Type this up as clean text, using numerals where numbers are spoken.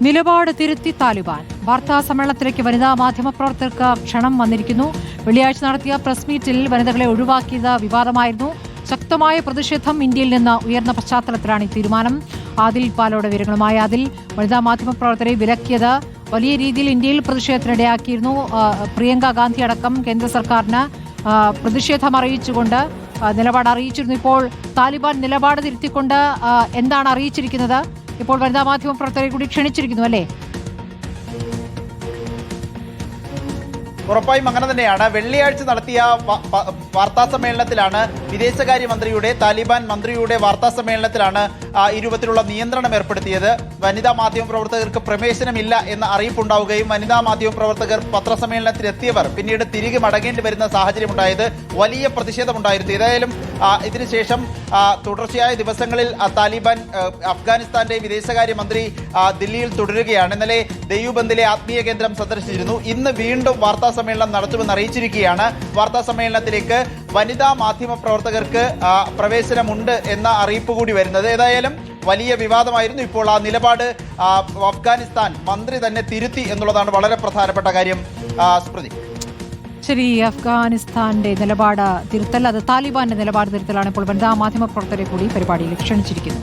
നിലപാട് തിരുത്തി താലിബാൻ. വാർത്താ സമ്മേളനത്തിലേക്ക് വനിതാ മാധ്യമപ്രവർത്തകർക്ക് ക്ഷണം വന്നിരിക്കുന്നു. വെള്ളിയാഴ്ച നടത്തിയ പ്രസ് മീറ്റിൽ വനിതകളെ ഒഴിവാക്കിയത് വിവാദമായിരുന്നു. ശക്തമായ പ്രതിഷേധം ഇന്ത്യയിൽ നിന്ന് ഉയർന്ന പശ്ചാത്തലത്തിലാണ് ഈ തീരുമാനം. ആദിൽ പാലോട് വിവരങ്ങളുമായി. ആദിൽ, വനിതാ മാധ്യമപ്രവർത്തകരെ വിലക്കിയത് വലിയ രീതിയിൽ ഇന്ത്യയിൽ പ്രതിഷേധത്തിനിടയാക്കിയിരുന്നു. പ്രിയങ്ക ഗാന്ധി അടക്കം കേന്ദ്ര സർക്കാരിന് പ്രതിഷേധം അറിയിച്ചുകൊണ്ട് നിലപാട് അറിയിച്ചിരുന്നു. ഇപ്പോൾ താലിബാൻ നിലപാട് തിരുത്തിക്കൊണ്ട് എന്താണ് അറിയിച്ചിരിക്കുന്നത്? ഇപ്പോൾ വനിതാ മാധ്യമ പ്രവർത്തകരെ കൂടി ക്ഷണിച്ചിരിക്കുന്നു, അല്ലേ? ഉറപ്പായും അങ്ങനെ തന്നെയാണ്. വെള്ളിയാഴ്ച നടത്തിയ വാർത്താ സമ്മേളനത്തിലാണ് വിദേശകാര്യമന്ത്രിയുടെ താലിബാൻ മന്ത്രിയുടെ വാർത്താ സമ്മേളനത്തിലാണ് ഈ രൂപത്തിലുള്ള നിയന്ത്രണം ഏർപ്പെടുത്തിയത്. വനിതാ മാധ്യമ പ്രവർത്തകർക്ക് പ്രവേശനമില്ല എന്ന അറിയിപ്പുണ്ടാവുകയും വനിതാ മാധ്യമ പ്രവർത്തകർ പത്രസമ്മേളനത്തിലെത്തിയവർ പിന്നീട് തിരികെ മടങ്ങേണ്ടി വരുന്ന സാഹചര്യമുണ്ടായത് വലിയ പ്രതിഷേധമുണ്ടായിരുന്നു. ഏതായാലും ഇതിനുശേഷം തുടർച്ചയായ ദിവസങ്ങളിൽ താലിബാൻ അഫ്ഗാനിസ്ഥാന്റെ വിദേശകാര്യമന്ത്രി ദില്ലിയിൽ തുടരുകയാണ്. ഇന്നലെ ദെയ്യൂബന്ദിലെ ആത്മീയ കേന്ദ്രം സന്ദർശിച്ചിരുന്നു. ഇന്ന് വീണ്ടും വാർത്താ സമ്മേളനം നടത്തുമെന്ന് അറിയിച്ചിരിക്കുകയാണ്. വാർത്താ സമ്മേളനത്തിലേക്ക് വനിതാ മാധ്യമ പ്രവർത്തകർക്ക് പ്രവേശനമുണ്ട് എന്ന അറിയിപ്പ് കൂടി വരുന്നത്. ഏതായാലും വലിയ വിവാദമായിരുന്നു. ഇപ്പോൾ ആ നിലപാട് അഫ്ഗാനിസ്ഥാൻ മന്ത്രി തന്നെ തിരുത്തി എന്നുള്ളതാണ് വളരെ പ്രധാനപ്പെട്ട കാര്യം. സ്മൃതി, ശരി, അഫ്ഗാനിസ്ഥാന്റെ നിലപാട് തിരുത്തൽ, അത് താലിബാന്റെ നിലപാട് തിരുത്തലാണ്. ഇപ്പോൾ വനിതാ മാധ്യമ പ്രവർത്തകരെ കൂടി പരിപാടിയിൽ ക്ഷണിച്ചിരിക്കുന്നു.